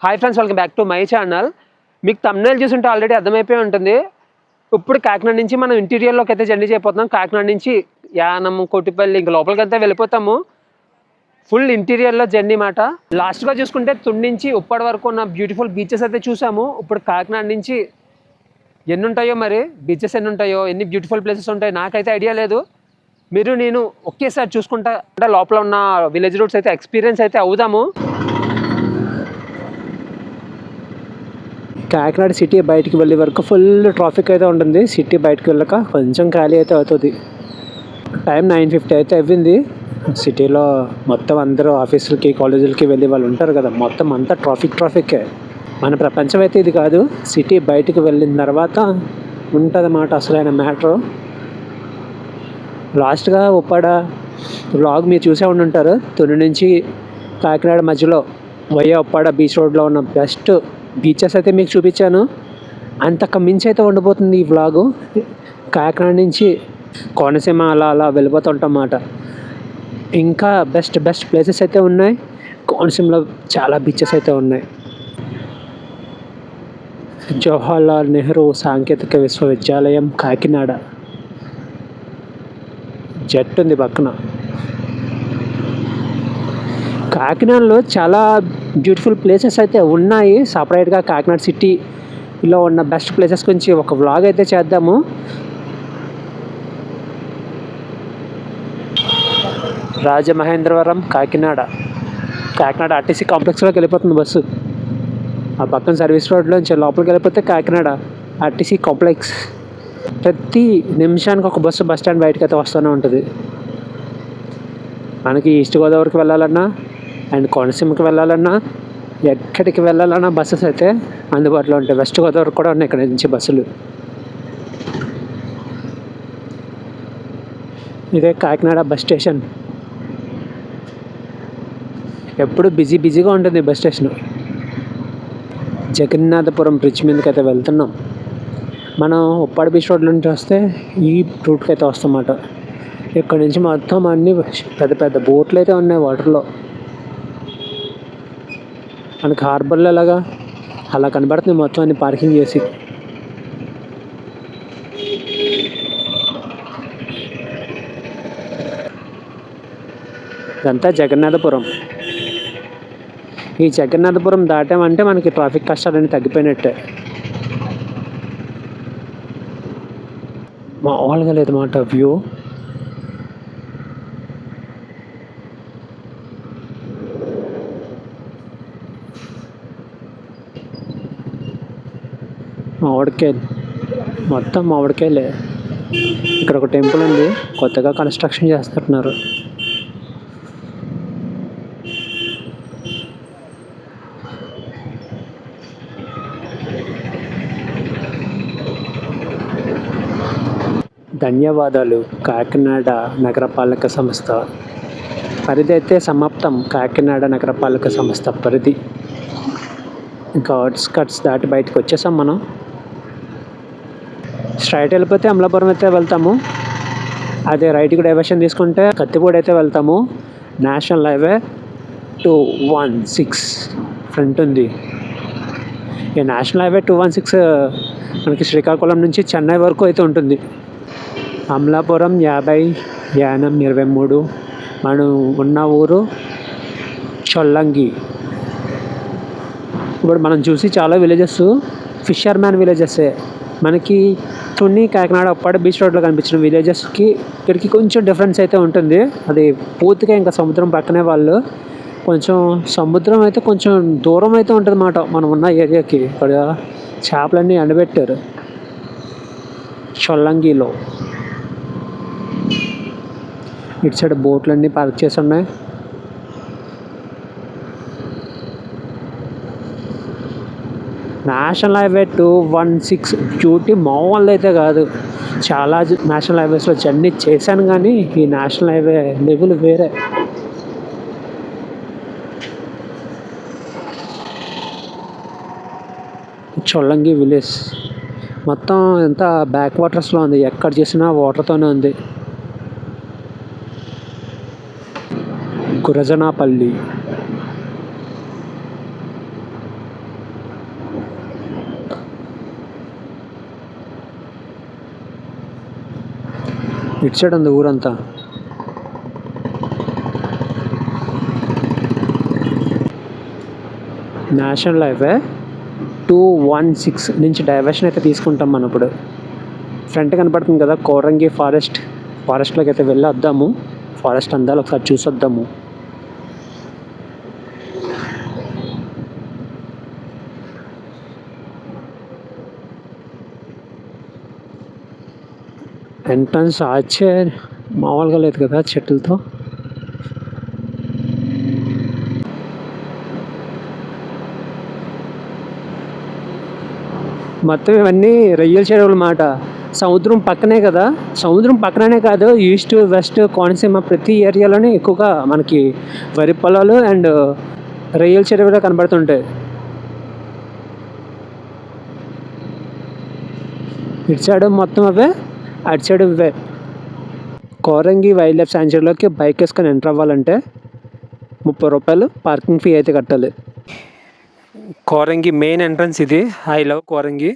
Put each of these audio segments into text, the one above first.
Hi friends, welcome back to my channel. మీకు thumbnail చూసుంటే already అర్థమైపోయి ఉంటుంది. ఇప్పుడు కాకినాడ నుంచి మనం ఇంటీరియర్లోకి అయితే జర్నీ చేయబోతున్నాం. కాకినాడ నుంచి యానం, కోటిపల్లి ఇంకా లోపలికి అయితే వెళ్ళిపోతాము. ఫుల్ ఇంటీరియర్లో జర్నీ మాట. లాస్ట్గా చూసుకుంటే తుని నుంచి ఉప్పటి వరకు ఉన్న బ్యూటిఫుల్ బీచెస్ అయితే చూసాము. ఇప్పుడు కాకినాడ నుంచి ఎన్ని ఉంటాయో, మరి బీచెస్ ఎన్ని ఉంటాయో, ఎన్ని బ్యూటిఫుల్ ప్లేసెస్ ఉంటాయో నాకైతే ఐడియా లేదు. మీరు నేను ఒకేసారి చూసుకుంటా అంటే లోపల ఉన్న విలేజ్ రూట్స్ అయితే ఎక్స్పీరియన్స్ అయితే అవుదాము. కాకినాడ సిటీ బయటికి వెళ్ళే వరకు ఫుల్ ట్రాఫిక్ అయితే ఉంటుంది. సిటీ బయటకు వెళ్ళక కొంచెం ఖాళీ అయితే అవుతుంది. టైం 9:50 అయితే అవ్వింది. సిటీలో మొత్తం అందరూ ఆఫీసులకి, కాలేజీలకి వెళ్ళే వాళ్ళు ఉంటారు కదా, మొత్తం అంతా ట్రాఫిక్కే. మన ప్రపంచం అయితే ఇది కాదు. సిటీ బయటికి వెళ్ళిన తర్వాత ఉంటుందన్నమాట అసలైన మ్యాటరు. లాస్ట్గా ఉప్పాడ వ్లాగ్ మీరు చూసే ఉండుంటారు. తుని నుంచి కాకినాడ మధ్యలో వయ్యా ఉప్పాడ బీచ్ రోడ్లో ఉన్న బెస్ట్ బీచెస్ అయితే మీకు చూపించాను. అంతకు మించి అయితే ఉండిపోతుంది ఈ వ్లాగు. కాకినాడ నుంచి కోనసీమ అలా వెళ్ళిపోతుంటాం అన్నమాట. ఇంకా బెస్ట్ ప్లేసెస్ అయితే ఉన్నాయి. కోనసీమలో చాలా బీచెస్ అయితే ఉన్నాయి. జవహర్లాల్ నెహ్రూ సాంకేతిక విశ్వవిద్యాలయం కాకినాడ జట్టు ఉంది పక్కన. కాకినాడలో చాలా బ్యూటిఫుల్ ప్లేసెస్ అయితే ఉన్నాయి. సపరేట్గా కాకినాడ సిటీలో ఉన్న బెస్ట్ ప్లేసెస్ గురించి ఒక వ్లాగ్ అయితే చేద్దాము. రాజమహేంద్రవరం కాకినాడ ఆర్టీసీ కాంప్లెక్స్లోకి వెళ్ళిపోతుంది బస్సు. ఆ పక్కన సర్వీస్ రోడ్లోంచి లోపలికి వెళ్ళిపోతే కాకినాడ ఆర్టీసీ కాంప్లెక్స్. ప్రతి నిమిషానికి ఒక బస్సు బస్ స్టాండ్ బయటకు అయితే వస్తూనే ఉంటుంది. మనకి ఈస్ట్ గోదావరికి వెళ్ళాలన్నా అండ్ కోనసీమకి వెళ్ళాలన్నా, ఎక్కడికి వెళ్ళాలన్నా బస్సెస్ అయితే అందుబాటులో ఉంటాయి. వెస్ట్ గోదావరికి కూడా ఉన్నాయి ఇక్కడ నుంచి బస్సులు. ఇదే కాకినాడ బస్ స్టేషన్. ఎప్పుడు బిజీగా ఉంటుంది బస్ స్టేషన్. జగన్నాథపురం బ్రిడ్జ్ మీదకి అయితే వెళ్తున్నాం. మనం ఉప్పాడ బీచ్ రోడ్ నుంచి వస్తే ఈ రూట్కి అయితే వస్తామన్నమాట. ఇక్కడ నుంచి మొత్తం అన్ని పెద్ద బోట్లు అయితే ఉన్నాయి వాటర్లో. మనకి హార్బర్లో అలా కనబడుతుంది మొత్తం అన్ని పార్కింగ్ చేసి. ఇదంతా జగన్నాథపురం. ఈ జగన్నాథపురం దాటామంటే మనకి ట్రాఫిక్ కష్టాలన్నీ తగ్గిపోయినట్టే. మామూలుగా లేదన్నమాట వ్యూ. మొత్తం మామిడికాయలే. ఇక్కడ ఒక టెంపుల్ ఉంది, కొత్తగా కన్స్ట్రక్షన్ చేస్తున్నారు. ధన్యవాదాలు. కాకినాడ నగరపాలక సంస్థ పరిధి అయితే సమాప్తం. కాకినాడ నగరపాలక సంస్థ పరిధి ఇంకా అవుట్స్కట్స్ దాటి బయటకు వచ్చేసాం మనం. స్ట్రైట్ వెళ్ళిపోతే అమలాపురం అయితే వెళ్తాము. అదే రైట్కి డైవర్షన్ తీసుకుంటే కత్తిపూడి అయితే వెళ్తాము. నేషనల్ హైవే 216 ఫ్రంట్ ఉంది. ఈ నేషనల్ హైవే 216 మనకి శ్రీకాకుళం నుంచి చెన్నై వరకు అయితే ఉంటుంది. అమలాపురం 50, యానం 23. మనం ఉన్న ఊరు చొల్లంగి. ఇప్పుడు మనం చూసి చాలా విలేజెస్ ఫిషర్మ్యాన్ విలేజెసే. మనకి తుని, కాకినాడ, ఉప్పాడ బీచ్ రోడ్లో కనిపించిన విలేజెస్కి ఇక్కడికి కొంచెం డిఫరెన్స్ అయితే ఉంటుంది. అది పూర్తిగా ఇంకా సముద్రం పక్కనే వాళ్ళు. కొంచెం సముద్రం అయితే కొంచెం దూరం అయితే ఉంటుంది అన్నమాట మనం ఉన్న ఏరియాకి. ఇక్కడ చేపలన్నీ ఎండబెట్టారు చొల్లంగిలో. ఇటు సైడ్ బోట్లన్నీ పార్క్ చేసి ఉన్నాయి. నేషనల్ హైవే 216 డ్యూటీ మామూలు అయితే కాదు. చాలా నేషనల్ హైవేస్లో జర్నీ చేశాను, కానీ ఈ నేషనల్ హైవే లెవెల్ వేరే. చొల్లంగి విలేజ్ మొత్తం ఎంత బ్యాక్ వాటర్స్లో ఉంది. ఎక్కడ చేసినా వాటర్తోనే ఉంది. గురజనాపల్లి ఇటు సైడ్ ఉంది ఊరంతా. నేషనల్ హైవే 216 నుంచి డైవర్షన్ అయితే తీసుకుంటాం మనం ఇప్పుడు. ఫ్రంట్ కనపడుతుంది కదా కోరంగి ఫారెస్ట్లోకి అయితే వెళ్ళి వద్దాము. ఫారెస్ట్ అందాలు ఒకసారి చూసొద్దాము. ఎంట్రన్స్ మామూలుగా లేదు కదా చెట్లతో. మొత్తం ఇవన్నీ రొయ్యల చెరువులు మాట. సముద్రం పక్కనే కదా, సముద్రం పక్కనే కాదు, ఈస్ట్ వెస్ట్ కోనసీమ ప్రతి ఏరియాలోనే ఎక్కువగా మనకి వరి పొలాలు అండ్ రొయ్యల చెరువులు కనబడుతుంటాయి. ఇటు సైడ్ మొత్తం అవే, అటు సైడ్ ఇవే. కోరంగి వైల్డ్ లైఫ్ శాంక్చురీలోకి బైక్ వేసుకొని ఎంటర్ అవ్వాలంటే 30 రూపాయలు పార్కింగ్ ఫీ అయితే కట్టాలి. కోరంగి మెయిన్ ఎంట్రన్స్ ఇది. I love Coringa.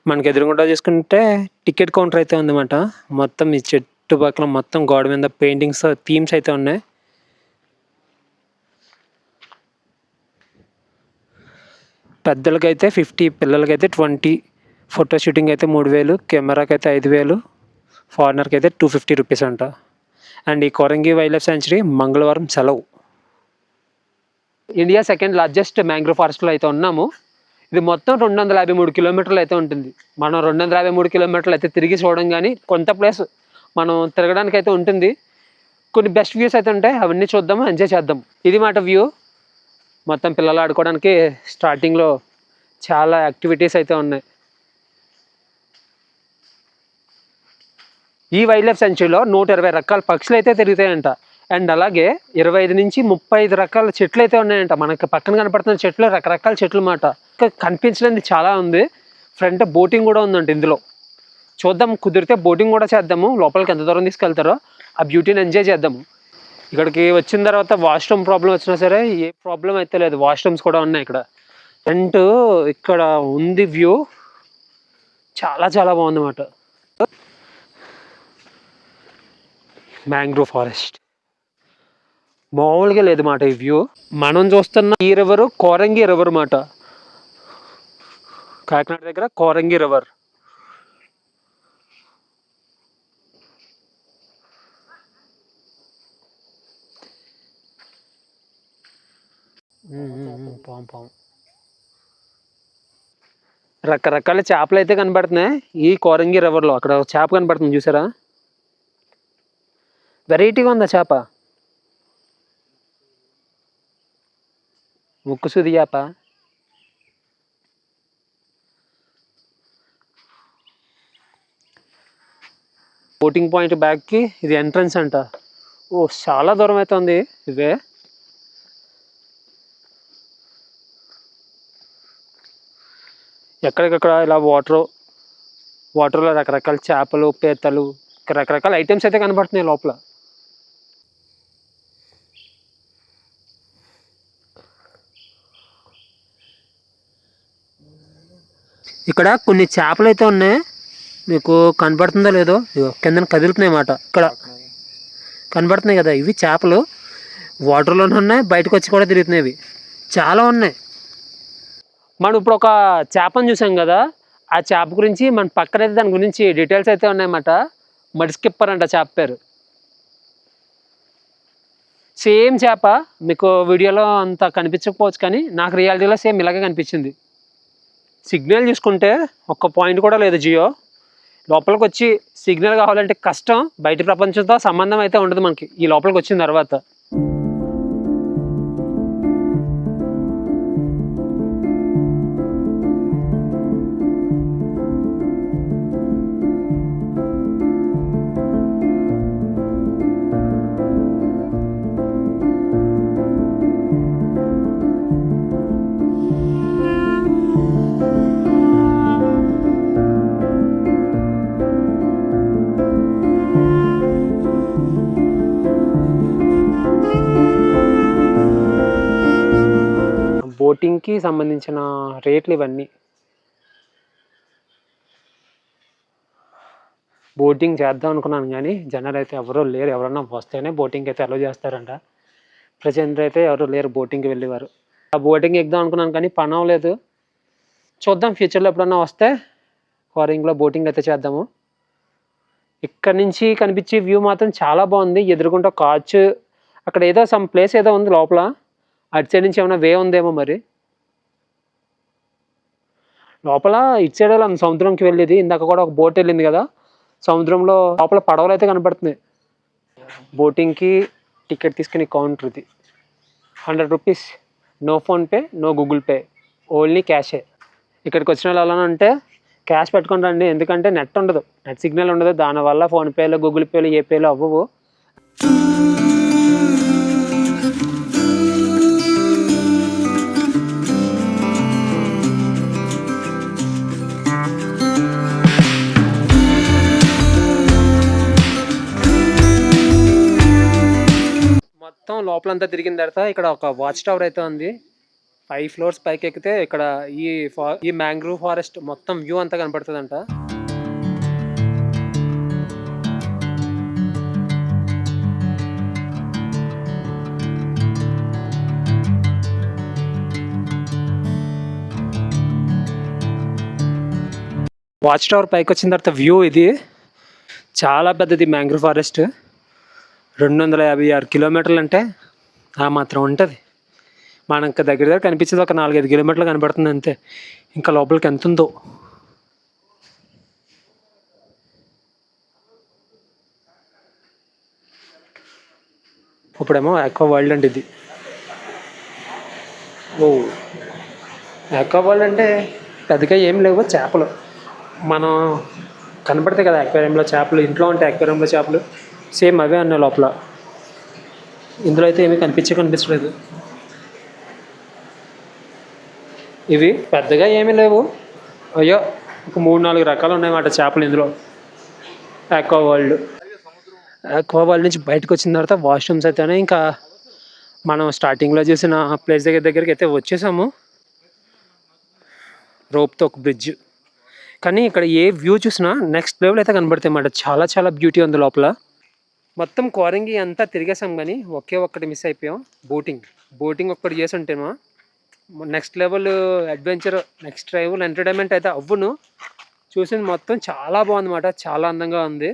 మనకి ఎదురుగుండా చూసుకుంటే టికెట్ కౌంటర్ అయితే ఉందన్నమాట. మొత్తం ఈ చుట్టుపక్కల మొత్తం గోడ మీద పెయింటింగ్స్, థీమ్స్ అయితే ఉన్నాయి. పెద్దలకైతే 50, పిల్లలకైతే 20. ఫోటో షూటింగ్ అయితే 3000, కెమెరాకి అయితే 5000, ఫారినర్కి అయితే 250 రూపీస్ అంట. అండ్ ఈ కోరంగి వైల్డ్ లైఫ్ శాంక్చురీ మంగళవారం సెలవు. ఇండియా సెకండ్ లార్జెస్ట్ మ్యాంగ్రోవ్ ఫారెస్ట్లో అయితే ఉన్నాము. ఇది మొత్తం 253 కిలోమీటర్లు అయితే ఉంటుంది. మనం 253 కిలోమీటర్లు అయితే తిరిగి చూడడం కానీ, కొంత ప్లేస్ మనం తిరగడానికి అయితే ఉంటుంది. కొన్ని బెస్ట్ వ్యూస్ అయితే ఉంటాయి, అవన్నీ చూద్దాము, ఎంజాయ్ చేద్దాం. ఇది మాట వ్యూ. మొత్తం పిల్లలు ఆడుకోవడానికి స్టార్టింగ్లో చాలా యాక్టివిటీస్ అయితే ఉన్నాయి. ఈ వైల్డ్ లైఫ్ సెంచురీలో 120 రకాల పక్షులు అయితే తిరుగుతాయంట. అండ్ అలాగే 25 నుంచి 35 రకాల చెట్లు అయితే ఉన్నాయంట. మనకు పక్కన కనపడుతున్న చెట్లు రకరకాల చెట్లు మాట. కనిపించలేనిది చాలా ఉంది. ఫ్రంట్ బోటింగ్ కూడా ఉందంట ఇందులో. చూద్దాం, కుదిరితే బోటింగ్ కూడా చేద్దాము. లోపలికి ఎంత దూరం తీసుకెళ్తారో ఆ బ్యూటీని ఎంజాయ్ చేద్దాము. ఇక్కడికి వచ్చిన తర్వాత వాష్రూమ్ ప్రాబ్లం వచ్చినా సరే ఏ ప్రాబ్లం అయితే లేదు. వాష్రూమ్స్ కూడా ఉన్నాయి ఇక్కడ. ఫ్రంట్ ఇక్కడ ఉంది వ్యూ, చాలా చాలా బాగుందన్నమాట. మ్యాంగ్రోవ్ ఫారెస్ట్ మామూలుగా లేదు మాట. ఈ వ్యూ మనం చూస్తున్న ఈ రివర్ కోరంగి రివర్ మాట. కాకినాడ దగ్గర కోరంగి రివర్. పాము రకరకాల చేపలు అయితే కనబడుతున్నాయి ఈ కోరంగి రివర్లో. అక్కడ చేప కనబడుతుంది చూసారా, వెరైటీగా ఉందా చేప. ముక్కుసూది చేప. బోటింగ్ పాయింట్ బ్యాక్కి ఇది ఎంట్రన్స్ అంట. ఓ చాలా దూరం అయితే ఉంది ఇవే. ఎక్కడికక్కడ ఇలా వాటర్లో రకరకాల చేపలు, పీతలు, రకరకాల ఐటమ్స్ అయితే కనబడుతున్నాయి లోపల. ఇక్కడ కొన్ని చేపలు అయితే ఉన్నాయి, మీకు కనబడుతుందో లేదో, కింద కదులుతున్నాయి అన్నమాట. ఇక్కడ కనబడుతున్నాయి కదా, ఇవి చేపలు వాటర్లోనే ఉన్నాయి, బయటకు వచ్చి కూడా తిరుగుతున్నాయి. ఇవి చాలా ఉన్నాయి. మనం ఇప్పుడు ఒక చేపను చూసాం కదా, ఆ చేప గురించి మన పక్కనైతే దాని గురించి డీటెయిల్స్ అయితే ఉన్నాయన్నమాట. మడ్ స్కిప్పర్ అంట చేప పేరు. సేమ్ చేప మీకు వీడియోలో అంత కనిపించకపోవచ్చు, కానీ నాకు రియాలిటీలో సేమ్ ఇలాగే కనిపించింది. సిగ్నల్ చూసుకుంటే ఒక్క పాయింట్ కూడా లేదు జియో. లోపలికి వచ్చి సిగ్నల్ కావాలంటే కష్టం. బయట ప్రపంచంతో సంబంధం అయితే ఉండదు మనకి ఈ లోపలికి వచ్చిన తర్వాత. బోటింగ్కి సంబంధించిన రేట్లు ఇవన్నీ. బోటింగ్ చేద్దాం అనుకున్నాను కానీ జనాలు అయితే ఎవరూ లేరు. ఎవరన్నా వస్తేనే బోటింగ్ అయితే అలో చేస్తారంట. ప్రజెంట్ అయితే ఎవరు లేరు బోటింగ్కి వెళ్ళేవారు. ఆ బోటింగ్ ఎక్కుదాం అనుకున్నాను కానీ పని అవ్వలేదు. చూద్దాం ఫ్యూచర్లో ఎప్పుడన్నా వస్తే క్వారింగ్లో బోటింగ్ అయితే చేద్దాము. ఇక్కడ నుంచి కనిపించే వ్యూ మాత్రం చాలా బాగుంది. ఎదురుకుంటా కాచ్, అక్కడ ఏదో సమ్ ప్లేస్ ఏదో ఉంది లోపల. అటు సైడ్ నుంచి ఏమైనా వే ఉందేమో మరి. లోపల ఇటు సైడ్ వెళ్ళాలి సముద్రంకి వెళ్ళేది. ఇందాక కూడా ఒక బోట్ వెళ్ళింది కదా సముద్రంలో. లోపల పడవలు అయితే కనపడుతున్నాయి. బోటింగ్కి టికెట్ తీసుకునే కౌంటర్ ఇది. 100 rupees. No PhonePe, no Google Pay, only క్యాషే. ఇక్కడికి వచ్చిన వాళ్ళు ఎలా అంటే క్యాష్ పెట్టుకొని రండి, ఎందుకంటే నెట్ ఉండదు, నెట్ సిగ్నల్ ఉండదు. దానివల్ల ఫోన్పేలో, గూగుల్ పేలో, ఏ పేలో అవ్వవు. మొత్తం లోపలంతా తిరిగిన తర్వాత ఇక్కడ ఒక వాచ్ టవర్ అయితే ఉంది. 5 ఫ్లోర్స్ పైకి ఎక్కితే ఇక్కడ ఈ మ్యాంగ్రూవ్ ఫారెస్ట్ మొత్తం వ్యూ అంతా కనపడుతుందంట. వాచ్ టవర్ పైకి వచ్చిన తర్వాత వ్యూ ఇది చాలా పెద్దది. మ్యాంగ్రూవ్ ఫారెస్ట్ 256 కిలోమీటర్లు అంటే ఆ మాత్రం ఉంటుంది. మనకు దగ్గర కనిపించేది ఒక 4-5 కిలోమీటర్లు కనపడుతుంది అంతే. ఇంకా లోపలికి ఎంత ఉందో. ఇప్పుడేమో ఆక్వా వరల్డ్ అంటే ఇది. ఓ, ఆక్వా వరల్డ్ అంటే పెద్దగా ఏం లేవు, చేపలు మనం కనపడతాయి కదా అక్వేరియంలో చేపలు. ఇంట్లో ఉంటే అక్వేరియంలో చేపలు సేమ్ అవే ఉన్నాయి లోపల. ఇందులో అయితే ఏమీ కనిపించలేదు. ఇవి పెద్దగా ఏమీ లేవు. అయ్యో, ఒక 3-4 రకాలు ఉన్నాయన్నమాట చేపలు ఇందులో. ఆక్వా వరల్డ్ నుంచి బయటకు వచ్చిన తర్వాత వాష్రూమ్స్ అయితేనే ఇంకా మనం స్టార్టింగ్లో చూసిన ప్లేస్ దగ్గరికి అయితే వచ్చేసాము. రోప్తో ఒక బ్రిడ్జ్. కానీ ఇక్కడ ఏ వ్యూ చూసినా నెక్స్ట్ లెవెల్ అయితే కనబడతాయి అన్నమాట. చాలా చాలా బ్యూటీ ఉంది లోపల. మొత్తం క్వారింగి అంతా తిరిగేసాం కానీ ఒక్కటి మిస్ అయిపోయాం. బోటింగ్ ఒక్కటి చేసి ఉంటేమో next level adventure, next level entertainment అయితే అవ్వును. చూసింది మొత్తం చాలా బాగుందన్నమాట. చాలా అందంగా ఉంది.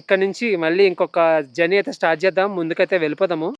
ఇక్కడ నుంచి మళ్ళీ ఇంకొక జర్నీ అయితే స్టార్ట్ చేద్దాం. ముందుకైతే వెళ్ళిపోదాము.